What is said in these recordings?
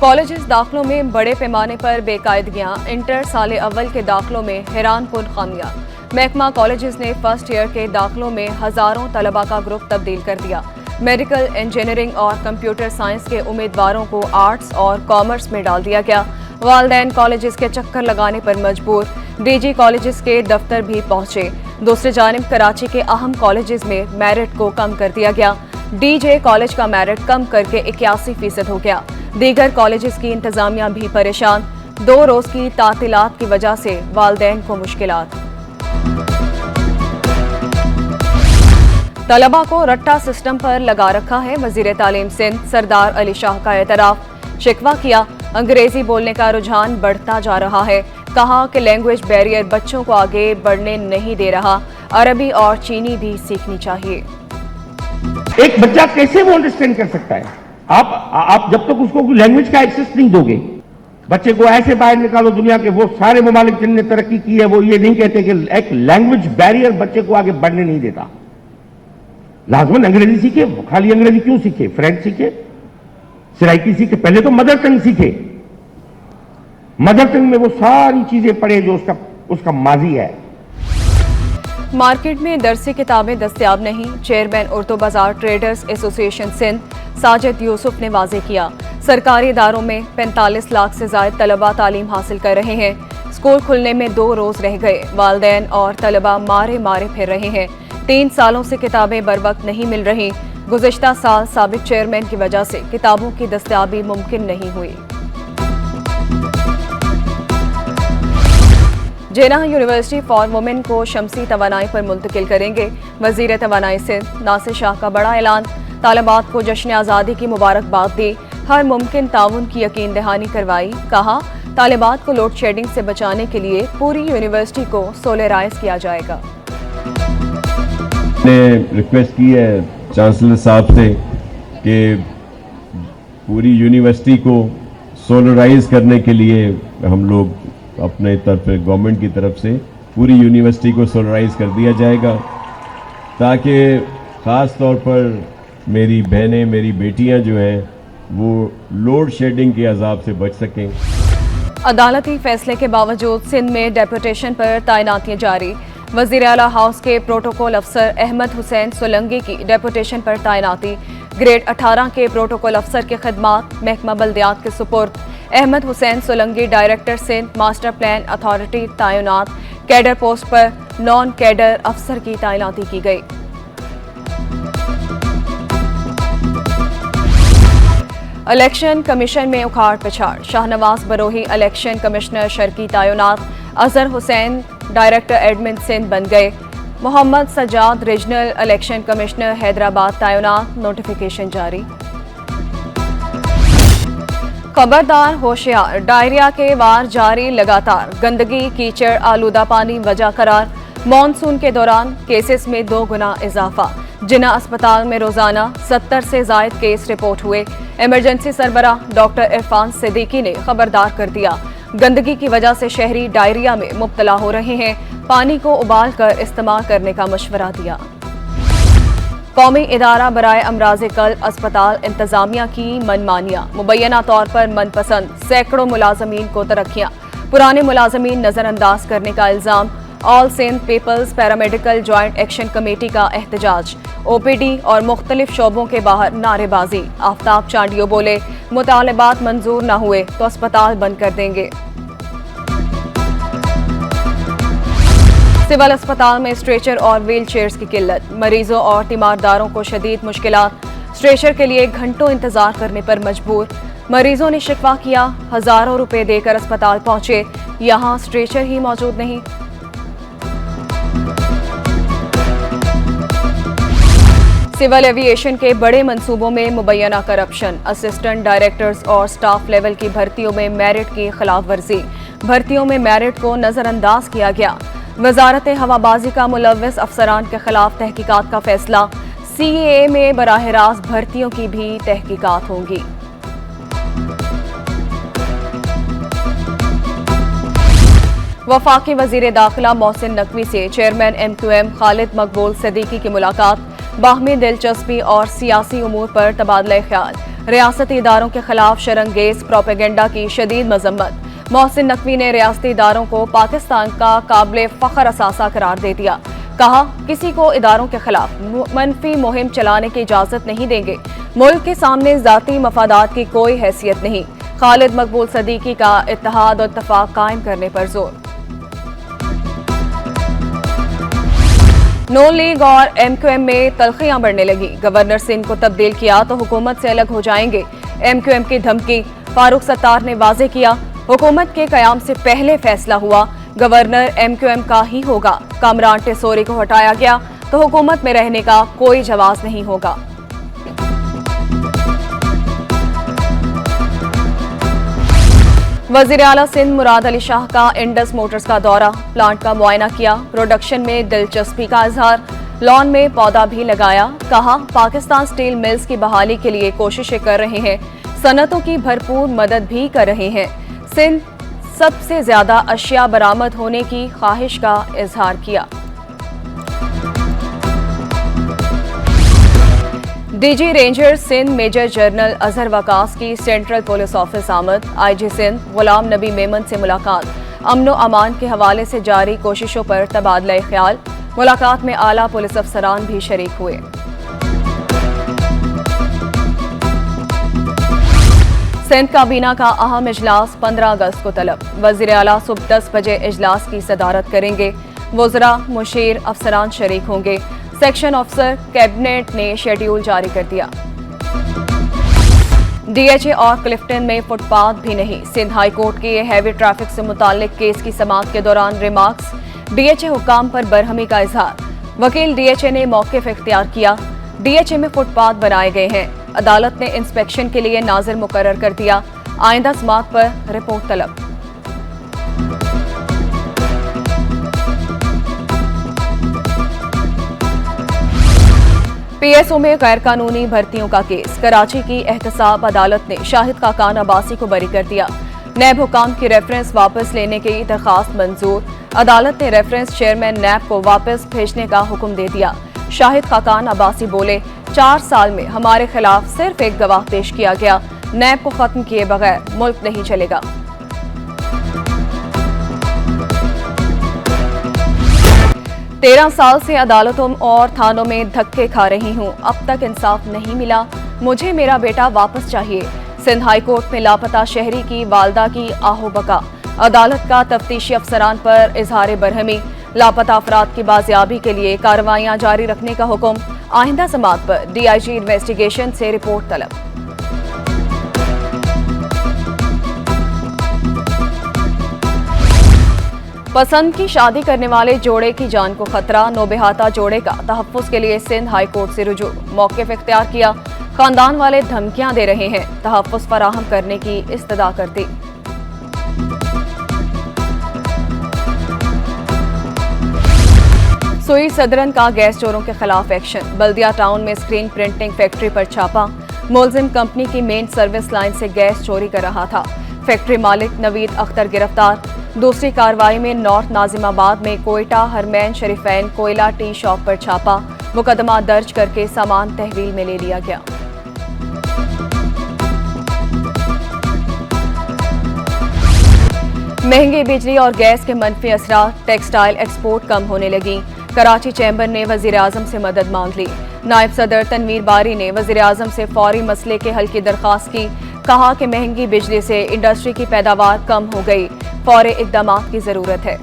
Colleges दाखिलों में बड़े पैमाने पर बेकायदगियां, इंटर साले अव्वल के दाखिलों में हैरानकुन खामियां। महकमा कॉलेजेस ने फर्स्ट ईयर के दाखिलों में हजारों तलबा का ग्रुप तब्दील कर दिया। मेडिकल, इंजीनियरिंग और कंप्यूटर साइंस के उम्मीदवारों को आर्ट्स और कॉमर्स में डाल दिया गया। वालदैन कॉलेजेस के चक्कर लगाने पर मजबूर, डीजी कॉलेजेस के दफ्तर भी पहुंचे। दूसरी जानिब कराची के अहम कॉलेजेस में मेरिट को कम कर दिया गया। डीजे कॉलेज का मेरिट कम करके 81% हो गया। दीगर कॉलेजेस की इंतजामिया भी परेशान। 2 रोज की तातीलात की वजह से वालदैन को मुश्किलात। तलबा को रट्टा सिस्टम पर लगा रखा है। वजीर तालीम सिंध सरदार अली शाह का एतराफ, शिकवा किया अंग्रेजी बोलने का रुझान बढ़ता जा रहा है। कहा कि लैंग्वेज बैरियर बच्चों को आगे बढ़ने नहीं दे रहा, अरबी और चीनी भी सीखनी चाहिए। एक बच्चा कैसे वो अंडरस्टैंड कर सकता है? आप जब तक उसको लैंग्वेज का एक्सेस नहीं दोगे, बच्चे को ऐसे बाहर निकालो दुनिया के वो सारे ममालिक जिनने तरक्की की है वो ये नहीं कहते कि एक लैंग्वेज बैरियर बच्चे को आगे बढ़ने नहीं देता। लाजमन अंग्रेजी सीखे, खाली अंग्रेजी क्यों सीखे? फ्रेंच सीखे, सराइकी सीखे, पहले तो मदर टंग सीखे। मदर टंग में वो सारी चीजें पढ़े जो उसका माजी है। मार्केट में दरसी किताबें दस्तयाब नहीं। चेयरमैन उर्दू बाजार ट्रेडर्स एसोसिएशन सिंध साजिद यूसुफ ने वाजे किया। सरकारी इदारों में 45 लाख से ज्यादा तलबा तालीम हासिल कर रहे हैं। स्कूल खुलने में 2 रोज रह गए। वालदैन और तलबा मारे मारे फिर रहे हैं। 3 सालों से किताबें बर वक्त नहीं मिल रही। गुज़िश्ता साल साबिक चेयरमैन की वजह से किताबों की दस्तयाबी मुमकिन नहीं हुई। जेना यूनिवर्सिटी फॉर वुमेन को शमसी तवानाई पर मुंतकिल करेंगे। वजीर तवानाई सिंध नासिर शाह का बड़ा ऐलान। तालिबात को जश्न आज़ादी की मुबारकबाद दी। हर मुमकिन ताउन की यकीन दहानी करवाई। कहा तालिबात को लोड शेडिंग से बचाने के लिए पूरी यूनिवर्सिटी को सोलराइज किया जाएगा। ने रिक्वेस्ट की है चांसलर साहब से कि पूरी यूनिवर्सिटी को सोलराइज करने के लिए हम लोग अपने तरफ गवर्नमेंट की तरफ से पूरी यूनिवर्सिटी को सोलराइज कर दिया जाएगा, ताकि ख़ास तौर पर मेरी बहनें, मेरी बेटियां जो हैं वो लोड शेडिंग के अजाब से बच सकें। अदालती फैसले के बावजूद सिंध में डेपुटेशन पर तैनातियां जारी। वज़ीर आला हाउस के प्रोटोकॉल अफसर अहमद हुसैन सोलंगी की डेपुटेशन पर तैनाती। ग्रेड 18 के प्रोटोकॉल अफसर की खिदमात महकमा बल्दियात के सुपुर्द। Ahmed Hussain Solangi director Sindh master plan authority तैनात। कैडर पोस्ट पर नॉन कैडर अफसर की तैनाती की गई। इलेक्शन कमीशन में उखाड़ पिछाड़। शाहनवाज बरोही इलेक्शन कमिश्नर शर्की तैनात। अजहर हुसैन डायरेक्टर एडमिन सिंध बन गए। Mohammad Sajjad regional election commissioner Hyderabad तैनात। नोटिफिकेशन जारी। खबरदार होशियार, डायरिया के वार जारी लगातार। गंदगी, कीचड़, आलूदा पानी वजह करार। मॉनसून के दौरान केसेस में 2 गुना इजाफा। जिना अस्पताल में रोजाना 70 से जायद केस रिपोर्ट हुए। इमरजेंसी सरबराह डॉक्टर इरफान सिद्दीकी ने खबरदार कर दिया। गंदगी की वजह से शहरी डायरिया में मुब्तला हो रहे हैं। पानी को उबाल कर इस्तेमाल करने का मशवरा दिया। कौमी इदारा बराए अमराज़े कल्ब अस्पताल इंतजामिया की मनमानियां। मुबैना तौर पर मनपसंद सैकड़ों मुलाजमीन को तरक्कियां। पुराने मुलाजमीन नजरअंदाज करने का इल्जाम। All Sindh peoples paramedical joint action committee का एहतजाज। ओपीडी और मुख्तलिफ शोबों के बाहर नारेबाजी। आफ्ताब चांडियो बोले मुतालबात मंजूर न हुए तो अस्पताल बंद कर देंगे। सिविल अस्पताल में स्ट्रेचर और व्हील चेयर्स की किल्लत। मरीजों और तीमारदारों को शदीद मुश्किलात। स्ट्रेचर के लिए घंटों इंतजार करने पर मजबूर। मरीजों ने शिकवा किया, हजारों रुपए देकर अस्पताल पहुंचे, यहां स्ट्रेचर ही मौजूद नहीं। सिविल एविएशन के बड़े मंसूबों में मुबैना करप्शन। असिस्टेंट डायरेक्टर्स और स्टाफ लेवल की भर्तियों में मेरिट की खिलाफ वर्जी। भर्तियों में मेरिट को नजरअंदाज किया गया। वजारत हवाबाजी का मुलव्वस अफसरान के खिलाफ तहकीकात का फैसला। सीएए में बराह रास्त भर्तियों की भी तहकीकात होंगी। वफाकी वजीर दाखिला मोहसिन नकवी से चेयरमैन MQM खालिद मकबूल सिद्दीकी की मुलाकात। बाहमी दिलचस्पी और सियासी उमूर पर तबादला ख्याल। रियासती इदारों के खिलाफ शरंगेज प्रोपेगेंडा की शदीद मजम्मत। मोहसिन नकवी ने रियासती इदारों को पाकिस्तान का काबिल फख्र असासा करार दे दिया। कहा, किसी को इदारों के खिलाफ मनफी मुहिम चलाने की इजाजत नहीं देंगे। मुल्क के सामने जाती मफादात की कोई हैसियत नहीं। खालिद मकबूल सदीकी का इत्तेहाद और इत्तफाक कायम करने पर जोर। नून लीग और MQM में तल्खियां बढ़ने लगी। गवर्नर सिंध को तब्दील किया तो हुकूमत से अलग हो जाएंगे, MQM की धमकी। फारूक सत्तार ने वाजे किया, हुकूमत के कयाम से पहले फैसला हुआ गवर्नर MQM का ही होगा। कामरान टेसोरी को हटाया गया तो हुकूमत में रहने का कोई जवाब नहीं होगा। वजीर आला सिंध मुराद अली शाह का इंडस मोटर्स का दौरा, प्लांट का मुआयना किया। प्रोडक्शन में दिलचस्पी का इजहार, लॉन में पौधा भी लगाया। कहा, पाकिस्तान स्टील मिल्स की बहाली के लिए कोशिशें कर रहे हैं, सनतों की भरपूर मदद भी कर रहे हैं। सिंध सबसे ज्यादा अशिया बरामद होने की ख्वाहिश का इजहार किया। DG ranger Sindh major general Azhar Waqas की सेंट्रल पुलिस ऑफिस आमद। IG सिंध गुलाम नबी मेमन से मुलाकात। अमनो अमान के हवाले से जारी कोशिशों पर तबादला ख्याल। मुलाकात में आला पुलिस अफसरान भी शरीक हुए। सिंध काबीना का अहम इजलास 15 अगस्त को तलब। वजीर आला सुबह 10 बजे इजलास की सदारत करेंगे। वज़रा, मुशीर, अफसरान शरीक होंगे। सेक्शन ऑफिसर कैबिनेट ने शेड्यूल जारी कर दिया। DHA और क्लिफ्टन में फुटपाथ भी नहीं। सिंध हाई कोर्ट के हैवी ट्रैफिक से मुताल्लिक केस की समाअत के दौरान रिमार्क्स। DHA हुक्काम पर बरहमी का इजहार। वकील DHA ने मौक़िफ़ इख्तियार किया। DHA में फुटपाथ बनाए गए हैं। अदालत ने इंस्पेक्शन के लिए नाजिर मुकर्रर कर दिया। आइंदा समाअत पर रिपोर्ट तलब। PSO में गैर कानूनी भर्तियों का केस। कराची की एहतसाब अदालत ने शाहिद खाकान अब्बासी को बरी कर दिया। नैब हुकाम की रेफरेंस वापस लेने की दरखास्त मंजूर। अदालत ने रेफरेंस चेयरमैन नैब को वापस भेजने का हुक्म दे दिया। शाहिद खाकान अब्बासी बोले, 4 साल में हमारे खिलाफ सिर्फ एक गवाह पेश किया गया। नैब को खत्म किए बगैर मुल्क नहीं चलेगा। तेरह साल से अदालतों और थानों में धक्के खा रही हूँ, अब तक इंसाफ नहीं मिला। मुझे मेरा बेटा वापस चाहिए। सिंध हाई कोर्ट में लापता शहरी की वालदा की आहो बका। अदालत का तफ्तीशी अफसरान पर इजहार बरहमी। लापता अफराद की बाजियाबी के लिए कार्रवाइयां जारी रखने का हुक्म। आइंदा समाअत पर DIG इन्वेस्टिगेशन से रिपोर्ट तलब। पसंद की शादी करने वाले जोड़े की जान को खतरा। नौबेहाता जोड़े का तहफ्फुज के लिए सिंध हाई कोर्ट से रुजू। मौक़िफ़ इख्तियार किया। खानदान वाले धमकियां दे रहे हैं, तहफ्फुज फराहम करने की इस्तदा करती। सुई सदरन का गैस चोरों के खिलाफ एक्शन। बल्दिया टाउन में स्क्रीन प्रिंटिंग फैक्ट्री पर छापा। मुलजिम कंपनी की मेन सर्विस लाइन से गैस चोरी कर रहा था। फैक्ट्री मालिक नवीद अख्तर गिरफ्तार। दूसरी कार्रवाई में नॉर्थ नाजिमाबाद में कोयटा हरमैन शरीफैन कोयला टी शॉप पर छापा। मुकदमा दर्ज करके सामान तहवील में ले लिया गया। महंगी बिजली और गैस के मनफी असरात। टेक्सटाइल एक्सपोर्ट कम होने लगी। कराची चैम्बर ने वजीर आजम से मदद मांग ली। नायब सदर तनवीर बारी ने वजीर आजम से फौरी मसले के हल की दरख्वास्त की। कहा कि महंगी बिजली से इंडस्ट्री की पैदावार कम हो गई, फौरी इकदाम की जरूरत है।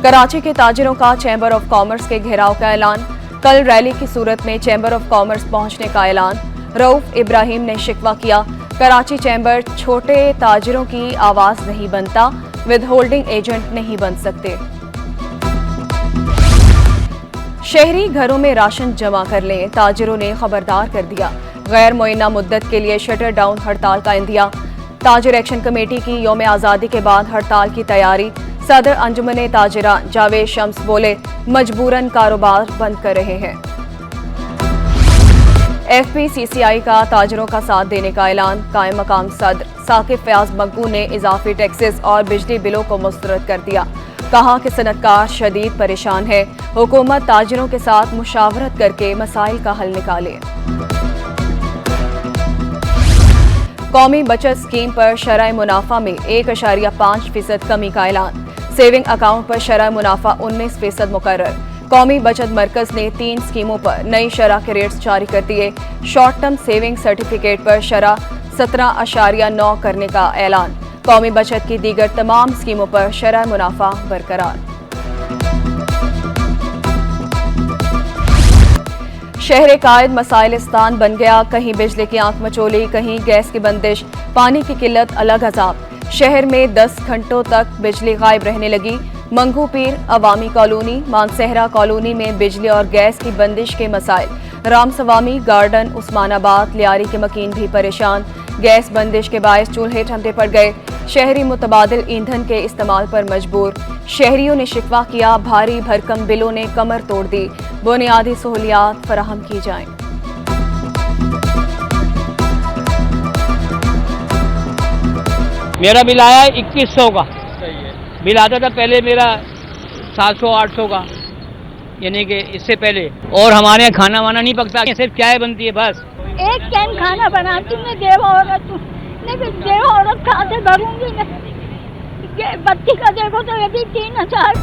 कराची के ताजिरों का चैम्बर ऑफ कॉमर्स के घेराव का ऐलान। कल रैली की सूरत में चैम्बर ऑफ कॉमर्स पहुंचने का ऐलान। रऊफ इब्राहिम ने शिकवा किया, कराची चैम्बर छोटे ताजिरों की आवाज नहीं बनता, विद होल्डिंग एजेंट नहीं बन सकते। शहरी घरों में राशन जमा कर लें, ताजिरों ने खबरदार कर दिया। गैर मुअय्यना मुद्दत के लिए शटर डाउन हड़ताल का इंदिया। ताजिर एक्शन कमेटी की यौम आज़ादी के बाद हड़ताल की तैयारी। सदर अंजुमन ताजिरान जावेद शम्स बोले, मजबूरन कारोबार बंद कर रहे हैं। FPCCI का ताजिरों का साथ देने का ऐलान। कायम मकाम सदर साकिब फयाज मकबू ने इजाफी टैक्सेस और बिजली बिलों को मुस्तरद कर दिया। कहा कि सनतकार शदीद परेशान है, हुकूमत ताजिरों के साथ मुशावरत करके मसाइल का हल निकाले। कौमी बचत स्कीम पर शरह मुनाफा में 1.5% कमी का ऐलान। सेविंग अकाउंट पर शरह मुनाफा 19% मुकर्रर। कौमी बचत मरकज ने 3 स्कीमों पर नई शरह के रेट्स जारी कर दिए। शॉर्ट टर्म सेविंग सर्टिफिकेट पर शरह 17.9 करने का ऐलान। कौमी बचत की दीगर तमाम स्कीमों पर शरह मुनाफा बरकरार। शहर कायद मसाइलिस्तान बन गया, कहीं बिजली की आंख मचोली, कहीं गैस की बंदिश, पानी की किल्लत अलग अजाब। शहर में 10 घंटों तक बिजली गायब रहने लगी। मंगू पीर, अवामी कॉलोनी, मानसहरा कॉलोनी में बिजली और गैस की बंदिश के मसाइल। रामसवामी, गार्डन, उस्मानाबाद, लियारी के मकीन भी परेशान। गैस बंदिश के बायस चूल्हे ठंडे पड़ गए। शहरी मुतबादिल ईंधन के इस्तेमाल पर मजबूर। शहरियों ने शिकवा किया, भारी भरकम बिलों ने कमर तोड़ दी। बुनियादी सहूलियात फराहम की जाएं। मेरा बिल आया 2100 का। बिल आता था पहले मेरा 700-800 का, यानी कि इससे पहले। और हमारे यहाँ खाना वाना नहीं पकता, सिर्फ चाय बनती है बस। एक कैन खाना बनाती हूँ, देव औरत हूँ, नहीं देव औरत कहाँ से भरूंगी मैं? बत्ती का देखो तो ये भी 3000।